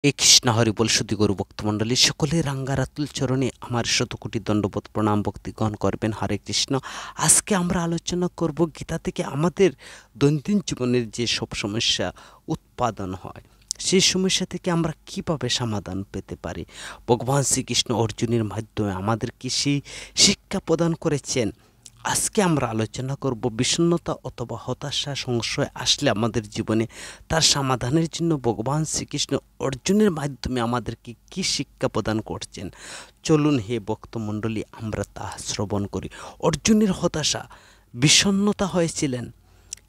এ কৃষ্ণ হরি বল শুদ্ধি গরু ভক্তমণ্ডলী সকলে রাঙ্গারাতুল চরণে আমার শতকোটি দণ্ডবোধ প্রণাম ভক্তিগণ করবেন। হরে কৃষ্ণ। আজকে আমরা আলোচনা করব গীতা থেকে আমাদের দৈনন্দিন জীবনের যে সব সমস্যা উৎপাদন হয়, সেই সমস্যা থেকে আমরা কিভাবে সমাধান পেতে পারি। ভগবান শ্রীকৃষ্ণ অর্জুনের মাধ্যমে আমাদেরকে সেই শিক্ষা প্রদান করেছেন। আজকে আমরা আলোচনা করব বিষণ্ণতা অথবা হতাশা সংশয় আসলে আমাদের জীবনে তার সমাধানের জন্য ভগবান শ্রীকৃষ্ণ অর্জুনের মাধ্যমে আমাদেরকে কী শিক্ষা প্রদান করছেন। চলুন হে ভক্তমণ্ডলী আমরা তা শ্রবণ করি। অর্জুনের হতাশা বিষণ্ণতা হয়েছিলেন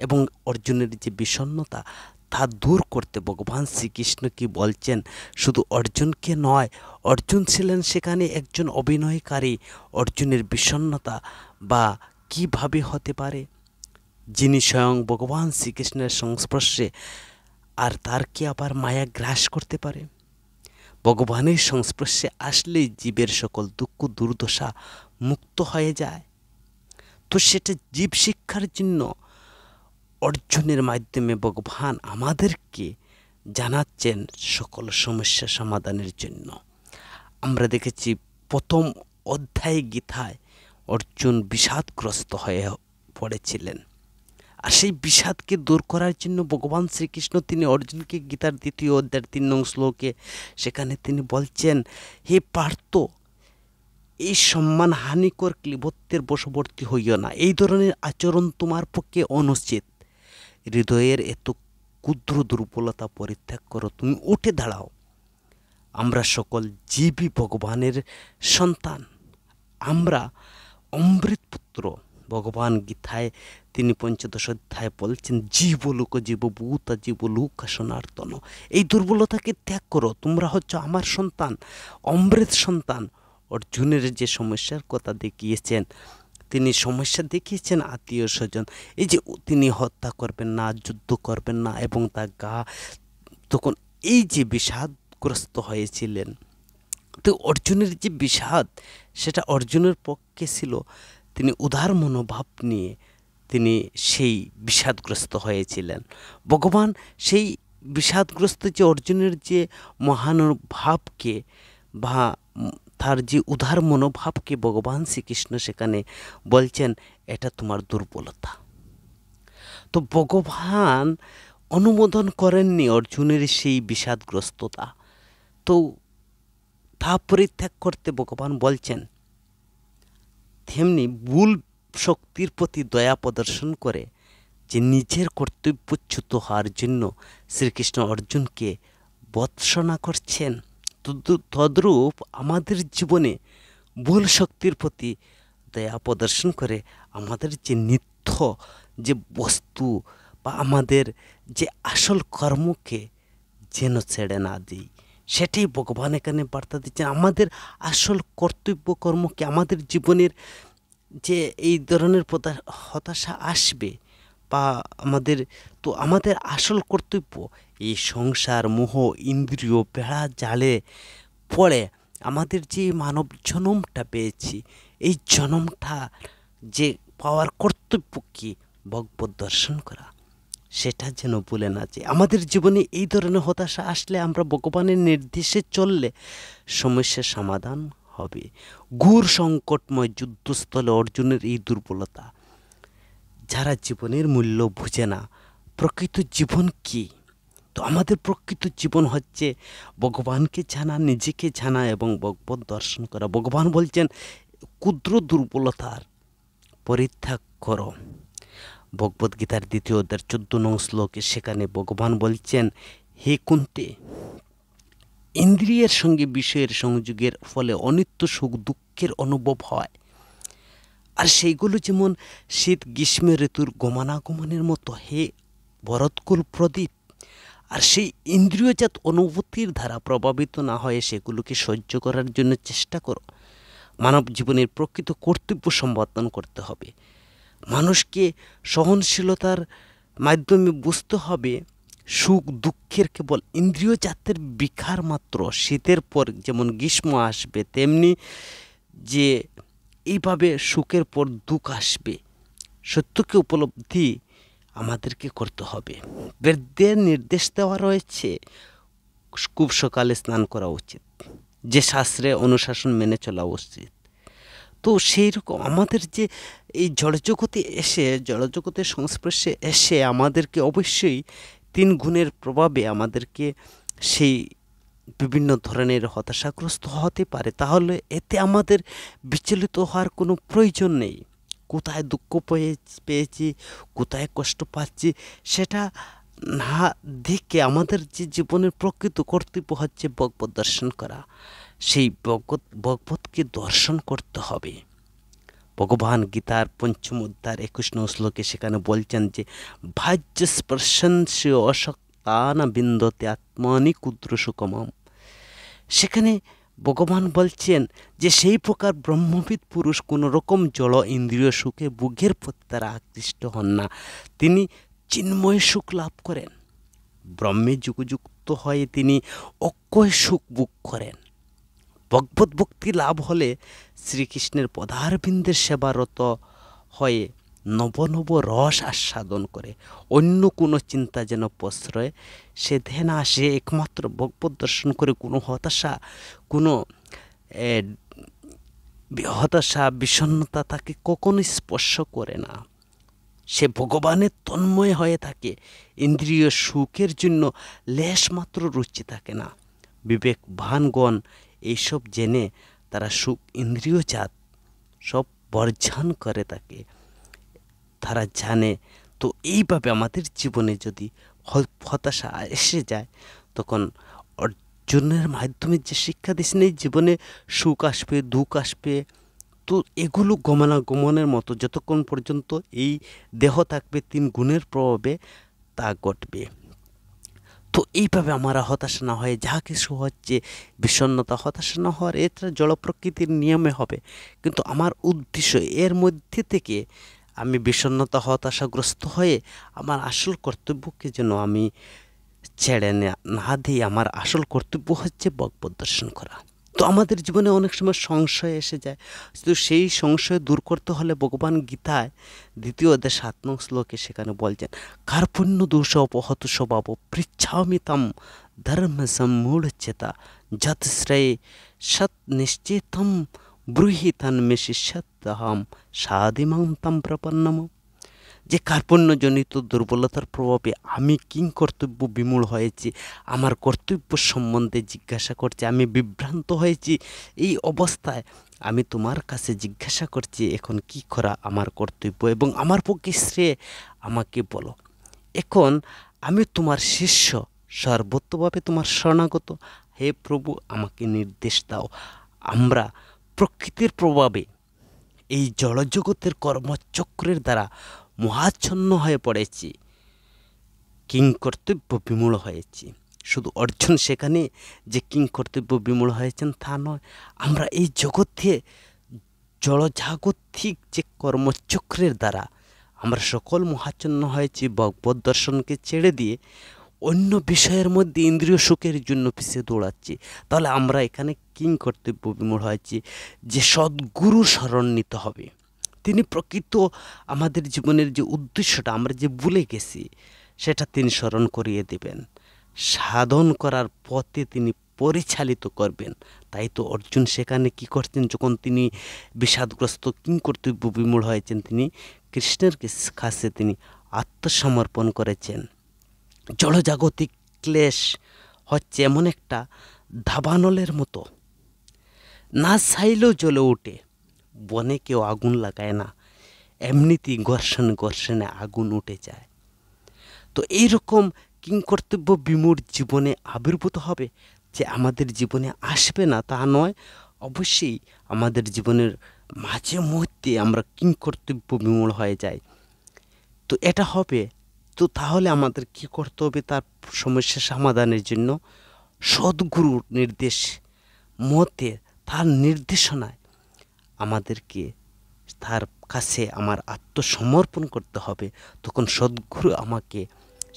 এবং অর্জুনের যে বিষণ্ণতা তা দূর করতে ভগবান শ্রীকৃষ্ণ কি বলছেন, শুধু অর্জুনকে নয়, অর্জুন ছিলেন সেখানে একজন অভিনয়কারী। অর্জুনের বিষণ্ণতা বা কিভাবে হতে পারে, যিনি স্বয়ং ভগবান শ্রীকৃষ্ণের সংস্পর্শে, আর তার কি আবার মায়া গ্রাস করতে পারে। ভগবানের সংস্পর্শে আসলেই জীবের সকল দুঃখ দুর্দশা মুক্ত হয়ে যায়। তো সেটা জীব শিক্ষার জন্য অর্জুনের মাধ্যমে ভগবান আমাদেরকে জানাচ্ছেন সকল সমস্যা সমাধানের জন্য। আমরা দেখেছি প্রথম অধ্যায়ে গীতায় অর্জুন বিষাদগ্রস্ত হয়ে পড়েছিলেন, আর সেই বিষাদকে দূর করার জন্য ভগবান শ্রীকৃষ্ণ তিনি অর্জুনকে গীতার 2য় অধ্যায়ের 3 নং শ্লোকে সেখানে তিনি বলছেন, হে পার্থ, এই সম্মানহানিকর ক্লীবত্বের বশবর্তী হইও না। এই ধরনের আচরণ তোমার পক্ষে অনুচিত। হৃদয়ের এত ক্ষুদ্র দুর্বলতা পরিত্যাগ করো, তুমি উঠে দাঁড়াও। আমরা সকল জীবই ভগবানের সন্তান, আমরা অমৃত পুত্র। ভগবান গীতায় তিনি 15 অধ্যায় বলছেন, জীবলোক জীবভূত জীবলোক সনাতন। এই দুর্বলতাকে ত্যাগ করো, তোমরা হচ্ছে আমার সন্তান, অমৃত সন্তান। অর্জুনের যে সমস্যার কথা দেখিয়েছেন, তিনি সমস্যা দেখিয়েছেন আত্মীয় স্বজন, এই যে তিনি হত্যা করবেন না, যুদ্ধ করবেন না, এবং তার গা তখন এই যে বিষাদগ্রস্ত হয়েছিলেন। তো অর্জুনের যে বিষাদ, সেটা অর্জুনের পক্ষে ছিল। তিনি উদার মনোভাব নিয়ে তিনি সেই বিষাদগ্রস্ত হয়েছিলেন। ভগবান সেই বিষাদগ্রস্ত যে অর্জুনের যে মহানুভাবকে বা তার যে উদার মনোভাবকে ভগবান শ্রীকৃষ্ণ সেখানে বলছেন, এটা তোমার দুর্বলতা। তো ভগবান অনুমোদন করেননি অর্জুনের সেই বিষাদগ্রস্ততা। তো তা পরিত্যাগ করতে ভগবান বলছেন, তেমনি ভুল শক্তির প্রতি দয়া প্রদর্শন করে যে নিজের কর্তব্যচ্যুত হওয়ার জন্য শ্রীকৃষ্ণ অর্জুনকে ভৎসনা করছেন। তদ্রূপ আমাদের জীবনে ভুল শক্তির প্রতি দয়া প্রদর্শন করে আমাদের যে নিত্য যে বস্তু বা আমাদের যে আসল কর্মকে যেন ছেড়ে না দিই। সেটাই ভগবান এখানে বার্তা দিচ্ছেন। আমাদের আসল কর্তব্য কর্মকে, আমাদের জীবনের যে এই ধরনের হতাশা আসবে বা আমাদের আসল কর্তব্য, এই সংসার মোহ ইন্দ্রিয় বেড়া জালে পড়ে আমাদের যে মানব জন্মটা পেয়েছি, এই জন্মটা যে পাওয়ার কর্তব্য কি ভগবত দর্শন করা, সেটা যেন ভুলে না যায়। আমাদের জীবনে এই ধরনের হতাশা আসলে আমরা ভগবানের নির্দেশে চললে সমস্যার সমাধান হবে। ঘোর সংকটময় যুদ্ধস্থলে অর্জুনের এই দুর্বলতা, যারা জীবনের মূল্য বুঝে না, প্রকৃত জীবন কি। তো আমাদের প্রকৃত জীবন হচ্ছে ভগবানকে জানা, নিজেকে জানা এবং ভগবত দর্শন করা। ভগবান বলছেন, ক্ষুদ্র দুর্বলতার পরিত্যাগ করো। ভগবদ্গীতার 2য় অধ্যায়ের 14 নং শ্লোকে সেখানে ভগবান বলছেন, হে কুন্তি, ইন্দ্রিয়ের সঙ্গে বিষয়ের সংযোগের ফলে অনিত্য সুখ দুঃখের অনুভব হয়, আর সেইগুলো যেমন শীত গ্রীষ্ম ঋতুর গমনাগমনের মতো হে ভরতকুল প্রদীপ। আর সেই ইন্দ্রিয়জাত অনুভূতির দ্বারা প্রভাবিত না হয়ে সেগুলোকে সহ্য করার জন্য চেষ্টা করো। মানব জীবনের প্রকৃত কর্তব্য সম্পাদন করতে হবে। মানুষকে সহনশীলতার মাধ্যমে বুঝতে হবে সুখ দুঃখের কেবল ইন্দ্রিয়জাতের বিকার মাত্র। শীতের পর যেমন গ্রীষ্ম আসবে, তেমনি যে এইভাবে সুখের পর দুঃখ আসবে। সত্যকে উপলব্ধি আমাদেরকে করতে হবে। বেদের নির্দেশ দেওয়া রয়েছে, খুব সকালে স্নান করা উচিত, যে শাস্ত্রে অনুশাসন মেনে চলা উচিত। তো সেই রকম আমাদের যে এই জড়জগতের সংস্পর্শে এসে আমাদেরকে অবশ্যই ৩ গুণের প্রভাবে আমাদেরকে সেই বিভিন্ন ধরনের হতাশাগ্রস্ত হতে পারে। তাহলে এতে আমাদের বিচলিত হওয়ার কোনো প্রয়োজন নেই। কোথায় দুঃখ পেয়েছি, কোথায় কষ্ট পাচ্ছি, সেটা না দেখে আমাদের যে জীবনের প্রকৃত কর্তব্য হচ্ছে ভগবত দর্শন করা। সেই ভগবতকে দর্শন করতে হবে। ভগবান গীতার ৫ম অধ্যায়ের ২১ নং শ্লোকে সেখানে বলছেন যে ভাজ্য স্পর্শন্সে অশক্তান বিন্দতে আত্মানি ক্ষুদ্র সুকমম। সেখানে ভগবান বলছেন যে সেই প্রকার ব্রহ্মবিদ পুরুষ কোনো রকম জড় ইন্দ্রিয় সুখে ভোগের প্রতি তারা আকৃষ্ট হন না, তিনি চিন্ময় সুখ লাভ করেন। ব্রহ্মে যুক্ত হয়ে তিনি অক্ষয় সুখ ভোগ করেন। ভগবত ভক্তি লাভ হলে শ্রীকৃষ্ণের পদারবিন্দের সেবারত হয়ে নব নব রস আস্বাদন করে। অন্য কোনো চিন্তা যেন প্রশ্রয় সে দেয় না। সে একমাত্র ভগবত দর্শন করে কোনো হতাশা বিষণ্ণতা তাকে কখনো স্পর্শ করে না। সে ভগবানের তন্ময় হয়ে থাকে। ইন্দ্রিয় সুখের জন্য লেশ মাত্র রুচি থাকে না। বিবেকবানগণ এইসব জেনে তারা সুখ ইন্দ্রিয়জাত সব বর্জন করে থাকে, তারা জানে। তো এইভাবে আমাদের জীবনে যদি হতাশা এসে যায়, তখন অর্জনের মাধ্যমে যে শিক্ষা দিয়েছেন এই জীবনে সুখ আসবে, দুঃখ আসবে, তো এগুলো গমনাগমনের মতো যতক্ষণ পর্যন্ত এই দেহ থাকবে ৩ গুণের প্রভাবে তা ঘটবে। তো এইভাবে আমরা হতাশা না হয়ে যা কিছু হচ্ছে বিষণ্ণতা হতাশা না হওয়ার, এটা জড় প্রকৃতির নিয়মে হবে। কিন্তু আমার উদ্দেশ্য এর মধ্যে থেকে আমি বিষণ্ণতা হতাশাগ্রস্ত হয়ে আমার আসল কর্তব্যকে যেন আমি ছেড়ে না দিই। আমার আসল কর্তব্য হচ্ছে ভগবত দর্শন করা। তো আমাদের জীবনে অনেক সময় সংশয় এসে যায়, তো সেই সংশয় দূর করতে হলে ভগবান গীতায় ২য় অধ্যায় ৭ নং শ্লোকে সেখানে বলছেন কার্পণ্য দোষ অপহত স্বভাব পৃচ্ছামি তম ধর্ম সম্মূঢ়চ্যেতা যত শ্রেয়ে সৎ নিশ্চেতম ব্রূহি তন্মে শিষ্যত্যহম সাধিমাং তম প্রপন্নম। যে কার্পণ্যজনিত দুর্বলতার প্রভাবে আমি কিংকর্তব্য বিমূঢ় হয়েছি, আমার কর্তব্য সম্বন্ধে জিজ্ঞাসা করছি, আমি বিভ্রান্ত হয়েছি। এই অবস্থায় আমি তোমার কাছে জিজ্ঞাসা করছি এখন কি করা আমার কর্তব্য এবং আমার পক্ষে শ্রেয় আমাকে বলো। এখন আমি তোমার শিষ্য, সর্বত্রভাবে তোমার শরণাগত। হে প্রভু, আমাকে নির্দেশ দাও। আমরা প্রকৃতির প্রভাবে এই জড়জগতের কর্মচক্রের দ্বারা মহাচ্ছন্ন হয়ে পড়েছি, কিংকর্তব্য বিমূঢ় হয়েছি। শুধু অর্জুন সেখানে যে কিংকর্তব্য বিমূঢ় হয়েছেন তা নয়, আমরা এই জগতে জড়জাগতিক যে কর্মচক্রের দ্বারা আমরা সকল মহাচ্ছন্ন হয়েছি, ভগবত দর্শনকে ছেড়ে দিয়ে অন্য বিষয়ের মধ্যে ইন্দ্রিয় সুখের জন্য পিছিয়ে দৌড়াচ্ছি। তাহলে আমরা এখানে কিংকর্তব্য বিমূঢ় হয়েছি। যে সদ্গুরু শরণ নিতে হবে, তিনি প্রকৃত আমাদের জীবনের যে উদ্দেশ্যটা আমরা যে ভুলে গেছি সেটা তিনি স্মরণ করিয়ে দেবেন, সাধন করার পথে তিনি পরিচালিত করবেন। তাই তো অর্জুন সেখানে কি করছেন, যখন তিনি বিষাদগ্রস্ত কিংকর্তব্য বিমূঢ় হয়েছেন, তিনি কৃষ্ণের কাছে তিনি আত্মসমর্পণ করেছেন। জড়জাগতিক ক্লেশ হচ্ছে এমন একটা দাবানলের মতো, না চাইলেও জ্বলে ওঠে। বনে কেউ আগুন লাগায় না, এমনিতেই ঘর্ষণে আগুন উঠে যায়। তো এইরকম কিংকর্তব্য বিমূঢ় জীবনে আবির্ভূত হবে, যে আমাদের জীবনে আসবে না তা নয়, অবশ্যই আমাদের জীবনের মাঝে মধ্যে আমরা কিংকর্তব্য বিমূঢ় হয়ে যাই। তো এটা হবে, তো তাহলে আমাদের কি করতে হবে, তার সমস্যা সমাধানের জন্য সদ্গুরুর নির্দেশ মতে, তার নির্দেশনায় আমাদেরকে তার কাছে আমার আত্মসমর্পণ করতে হবে। তখন সদ্গুরু আমাকে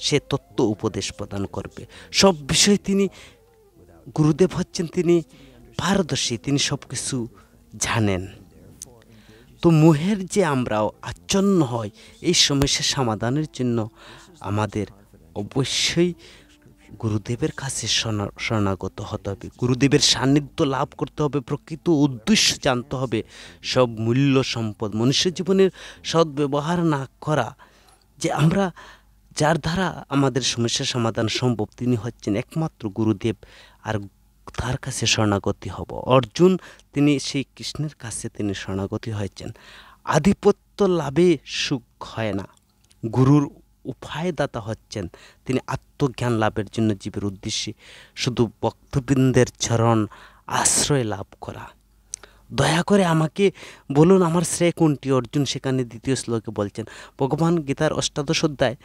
সে তত্ত্ব উপদেশ প্রদান করবে। সব বিষয়ে তিনি গুরুদেব হচ্ছেন, তিনি পারদর্শী, তিনি সব কিছু জানেন। তো মোহের যে আমরাও আচ্ছন্ন হয়, এই সমস্যা সমাধানের জন্য আমাদের অবশ্যই গুরুদেবের কাছে শরণাগত হতে হবে, গুরুদেবের সান্নিধ্য লাভ করতে হবে, প্রকৃত উদ্দেশ্য জানতে হবে। সব মূল্য সম্পদ মনুষ্য জীবনের সদ্ব্যবহার না করা, যে আমরা যার দ্বারা আমাদের সমস্যার সমাধান সম্ভব তিনি হচ্ছেন একমাত্র গুরুদেব। আর তার কাছে শরণাগতি হব। অর্জুন তিনি সেই কৃষ্ণের কাছে তিনি শরণাগতি হয়েছেন। আধিপত্য লাভে সুখ হয় না, গুরুর উপায়দাতা হচ্ছেন তিনি আত্মজ্ঞান লাভের জন্য জীবের উদ্দেশ্যে শুধু ভক্তবৃন্দের চরণ আশ্রয় লাভ করা। দয়া করে আমাকে বলুন আমার শ্রেয় কোনটি? অর্জুন সেখানে দ্বিতীয় শ্লোকে বলছেন, ভগবান গীতার অষ্টাদশ অধ্যায়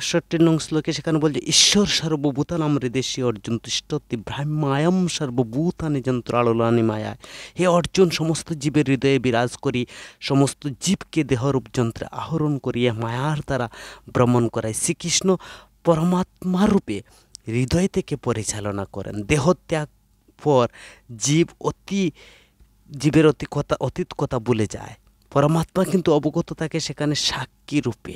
61 নং শ্লোকে সেখানে বলছে, ঈশ্বর সর্বভূতানাম হৃদেশী অর্জুন তিষ্ঠতি ব্রাহ্মায়াম সর্বভূতানি যন্ত্রালোলানি মায়ায়। হে অর্জুন, সমস্ত জীবের হৃদয়ে বিরাজ করি, সমস্ত জীবকে দেহরূপ যন্ত্রে আহরণ করিয়া মায়ার দ্বারা ভ্রমণ করায়। শ্রীকৃষ্ণ পরমাত্মা রূপে হৃদয় থেকে পরিচালনা করেন। দেহত্যাগ পর জীবের অতীত কথা ভুলে যায়, পরমাত্মা কিন্তু অবগত থাকে সেখানে সাক্ষী রূপে।